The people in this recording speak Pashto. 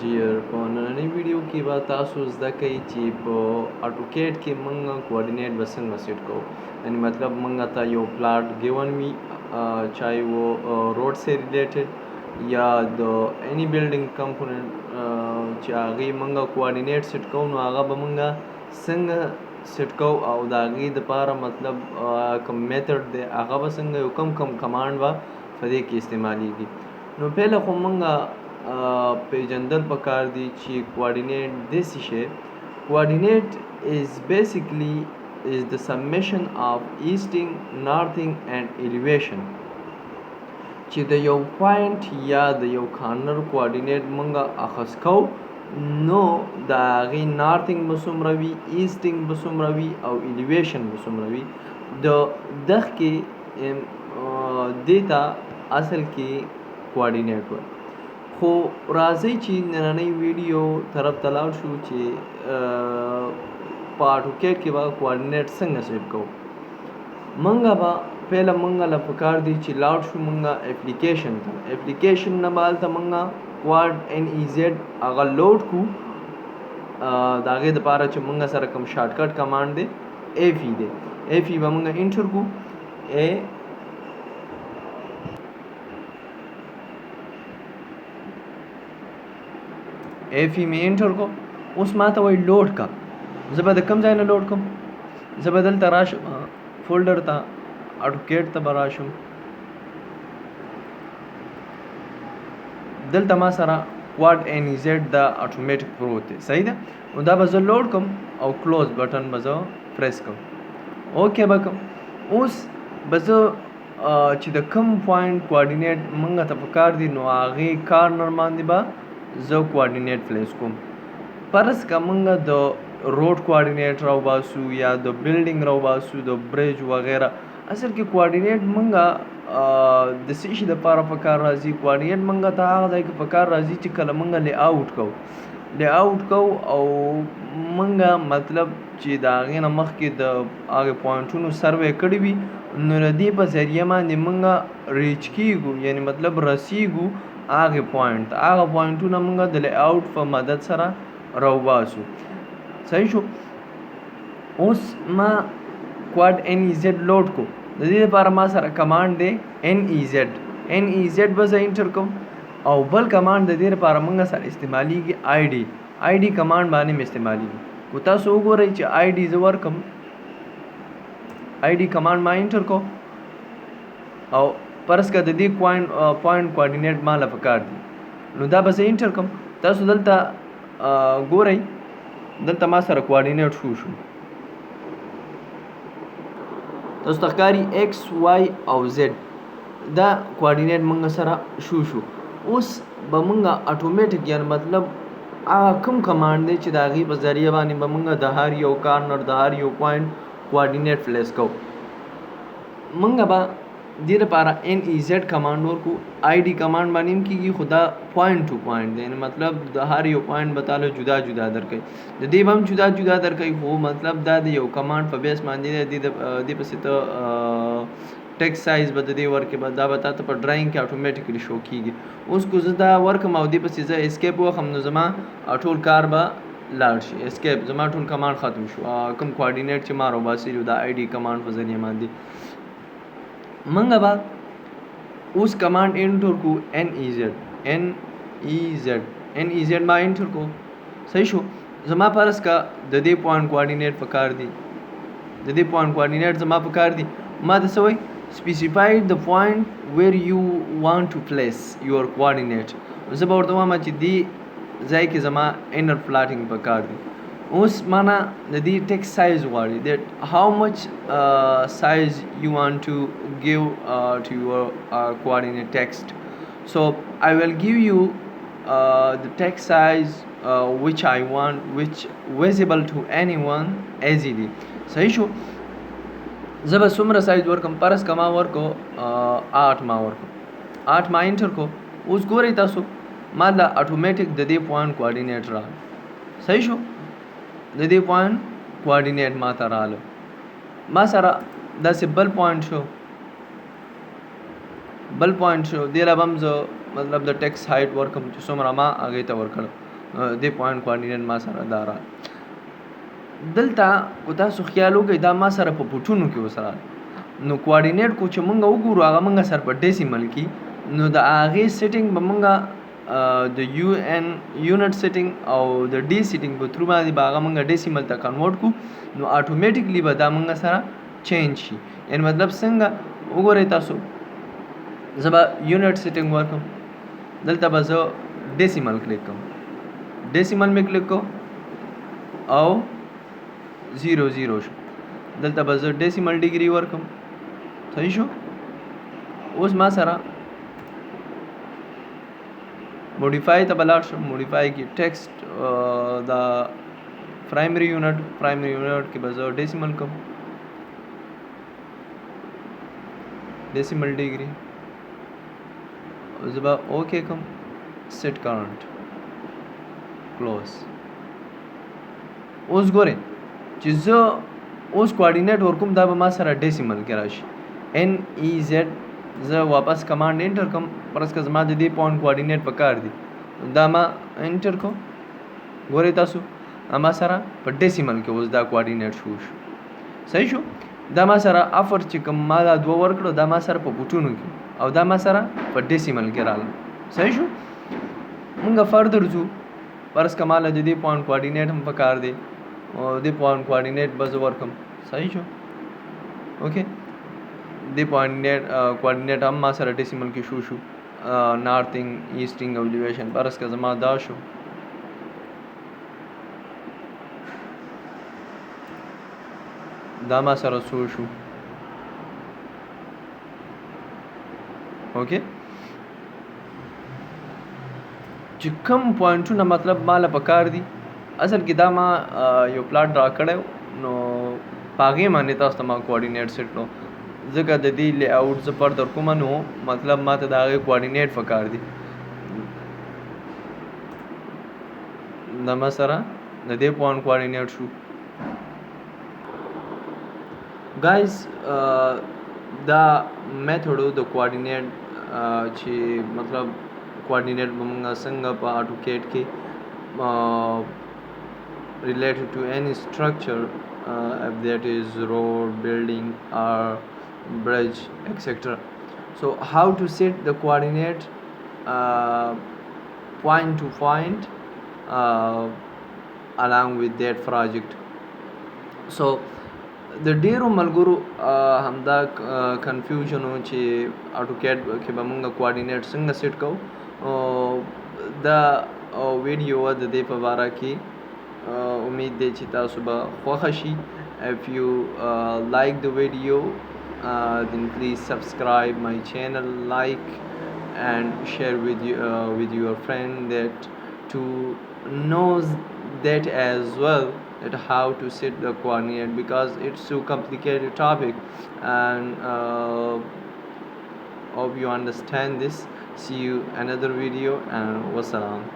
ډیر په نننۍ ویډیو کې به تاسو زده کوئ چې په آټوکیډ کې موږ کوارډینیټ به څنګه سیټ کوو. یعنی مطلب موږ ته یو پلاټ ګیون وي چاہے وہ روډ سے ریلیټډ یا د اینی بلډینګ کمپوننټ چې هغې موږ کوارډینیټ سیټ کوو نو هغه به موږ څنګه سیټ کوو او د هغې دپاره مطلب کوم میتډ دی هغه به څنګه یو کم کمانډ به په دې کې استعمالیږي. نو پهله خو موږ پیژندل پکار دي چې کوارډینیټ داسې شی کوارډینیټ is basically is the summation of easting, northing and elevation چې د یو پوینټ یا د یو کارنر کوارډینیټ موږ اخذ کوو نو د هغې نارتینګ به څومره وي، ایسټینګ به څومره وي او ایلیویشن به څومره وي. د دغه کې دې ته اصل کې کوارډینیټ وایي. خو راځئ چې نننۍ ویډیو طرف ته لاړ شو چې په آټوکیډ کې به کوارډینیټ څنګه سیټ کوو. موږ به پهله موږ له پکار دی چې لاړ شو موږ اپلیکیشن ته. اپلیکیشن نه به هلته موږ کوارډ ان ای زیډ هغه لوډ کړو. د هغې دپاره چې موږ سره کوم شارټکټ کمانډ دی ایف ای دی. ایف ای به موږ انټر کړو. ایف ای مې انټر کو. اوس ما ته وایي لوډ کا. زه به د کوم ځای نه لوډ کوم؟ زه به دلته راشم فولډر ته، آټوکیډ ته به راشم. دلته ما سره کوارډ ان ای زیډ دا اټومیټک پروت دی. صحیح ده؟ نو دا به زه لوډ کوم او کلوز بټن به زه پریس کوم. اوکې به کوم. اوس به زه چې د کوم پوینټ کوارډینیټ موږ ته پکار دي نو هغې کارنر باندې به زه کوارډینیټ پلیس کوم. فرض که موږ د روډ کوارډینیټ راوباسو یا د بلډینګ راوباسو، د برج وغیره. اصل کې کوارډینیټ موږ د څه شي دپاره پکار راځي؟ کوارډینیټ موږ ته هغه ځای کې پکار راځي چې کله موږ لی آوټ کوو او موږ مطلب چې د هغې نه مخکې د هغې پوینټونو سروې کړي وي نو د دې په ذریعه باندې موږ ریچ کیږو، یعنی مطلب رسیږو هغې پوینټ ته. هغه پوینټونه موږ د لی آوټ په مدد سره راوباسو. صحیح شو؟ اوس ما کوارډ ان ای زیډ لوډ کو. د دې لپاره ما سره کمانډ دی ان ای زیډ. ان ای زیډ به زه انټر کوم او بل کمانډ د دې لپاره موږ سره استعمالیږي آی ډي. آی ډي کمانډ باندې مې استعمالیږي. خو تاسو وګورئ چې آی ډي زه ورکم. آی ډي کمانډ ما انټر کو او فرض که د دې پوینټ کوارډینیټ ما له پکار دي نو دا به زه انټر کوم. تاسو دلته ګورئ دلته ما سره کوارډینیټ شو تاسو ته ښکاري ایکس وای او زیډ دا کوارډینیټ موږ سره شو. اوس به موږ اټومیټک یعنی مطلب هغه کوم کمانډ دی چې د هغې په ذریعه باندې به موږ د هر یو کارنر د هر یو پوینټ کوارډینیټ پلیس کوو. موږ به دې لپاره ان ای زیډ کمانډ ورکو. آی ډي کمانډ باندې هم کېږي خو دا پوینټ ټو پوینټ دی، یعنی مطلب د هر یو پوینټ به تاله جدا جدا درکوي. د دې به هم جدا درکوي خو مطلب دا د یو کمانډ په بیس باندې دی. دې پسې ته ټیکسټ سایز به د دې ورکې به دا به تا ته په ډرایینګ کې اټومیټیکلی شو کېږي. اوس کو زه دا ورکم او دې پسې زه اسکیپ وخم نو زما ټول کار به لاړ شي. اسکیپ زما ټول کمانډ ختم شو. کوم کوارډینیټ چې ما راوباسلي د آی ډي کمانډ په ذریعه باندې موږ به اوس کمانډ انټر کو ان ای زیډ ما انټر کو. صحیح شو؟ زما فرض که د دې پوینټ کوارډینیټ پکار دي، د دې پوینټ کوارډینیټ زما پکار دي. ما ته څه وایي؟ specify the point where you want to place your coordinate. زه به ورته وایم چې دې ځای کې زما انر پلاټینګ پکار دي. اوس مانا د دې ټیکسټ سایز غواړي that how much size you want to give to your coordinate text. So I will give you the text size which I want, which visible to anyone easily. صحیح شو؟ زه به څومره سایز ورکم؟ فرض که ما ورکو 8 ما انټر کو. اوس ګورئ تاسو ما له اټومیټک د دې پوینټ کوارډینیټ راغلی. صحیح شو؟ د دې پوینټ کوارډینیټ ما ته راغله. ما سره داسې بل پوینټ شو بل پوینټ شو دې ربم زه مطلب د ټیکس هایټ ورکم چې څومره ما هغې ته ورکړ دې پوینټ کوارډینیټ ما سره دا را دلته کو تاسو خیال وکړئ دا ما سره په پوټونو کې وسره نو کوارډینیټ کو چې مونږ وګورو هغه مونږ سره په ډیسیمل کې نو د هغې سیټینګ به مونږ د یو ان یونټ سیټینګ او د ډي سیټینګ په تھرو باندې به هغه مونږ ډیسیمل ته کنورټ کو نو اټومیټیکلی به دا مونږ سره چینج شي یعنی مطلب څنګه وګورئ تاسو زه به یونټ سیټینګ ورکړم دلته به زه ډیسیمل کلیک کوم ډیسیمل مې کلیک کو او 0 شو دلته به زه ډیسیمل ډیګري ورکړم صحیح شو اوس ما سره موډیفای ته به لاړ شم موډیفای کې ټیکسټ دا پرایمري یونټ کې به زه ډیسیمل کوم ډیسیمل ډیګري زه به اوکې کوم سیټ کرنٹ کلوز اوس ګورئ چې زه اوس کوارډینیټ ورکوم دا به ما سره ډیسیمل کې راشي NEZ زه واپس کمانډ انټر کوم پرس که زما د دې پوینټ کوارډینیټ پکار دي دا ما انټر کوم ګورئ تاسو ما سره په ډیسیمل کې اوس دا کوارډینیټ شو صحیح شو دا ما سره افر چې کوم ما دا دوه ورکړو دا ما سره په پوټونو کې او دا ما سره په ډیسیمل کې راغله صحیح شو مونږ فردر ځو پرس که ماله د دې پوینټ کوارډینیټ هم پکار دی او دې پوینټ کوارډینیټ به زه ورکړم صحیح شو اوکې دې کوارډینیټ هم ما سره ډیسیمل کې شو نارتھنګ ایسټنګ الیویشن پرس که زما دا شو دا ما سره شو اوکې چې کوم پوینټونه مطلب ماله پکار دي اصل کې دا ما یو پلاټ ډرا کړی نو په هغې باندې تاسو ته ما کوارډینیټ سیټ کړو ځکه د دې لی آوټ زه پر در کومه نو مطلب ما ته د هغې کوارډینیټ پکار دي دا ما سره د دې پوینټ کوارډینیټ شو ګایز دا میتھډ د کوارډینیټ چې مطلب کوارډینیټ به موږ څنګه په آټوکیډ کې related to any structure if that is road building or bridge etc so how to set the coordinate point to point along with that project so د ډیرو ملګرو همدا کنفیوژن و چې آټوکیډ کې به موږ کوارډینیټ څنګه سیټ کوو دا ویډیو د دې په باره کې امید دی چې تاسو به خوښه شي if you like the video then please subscribe my channel like and share with your friend that to know that as well that how to set the coordinate because it's so complicated topic and hope you understand this see you another video and wassalam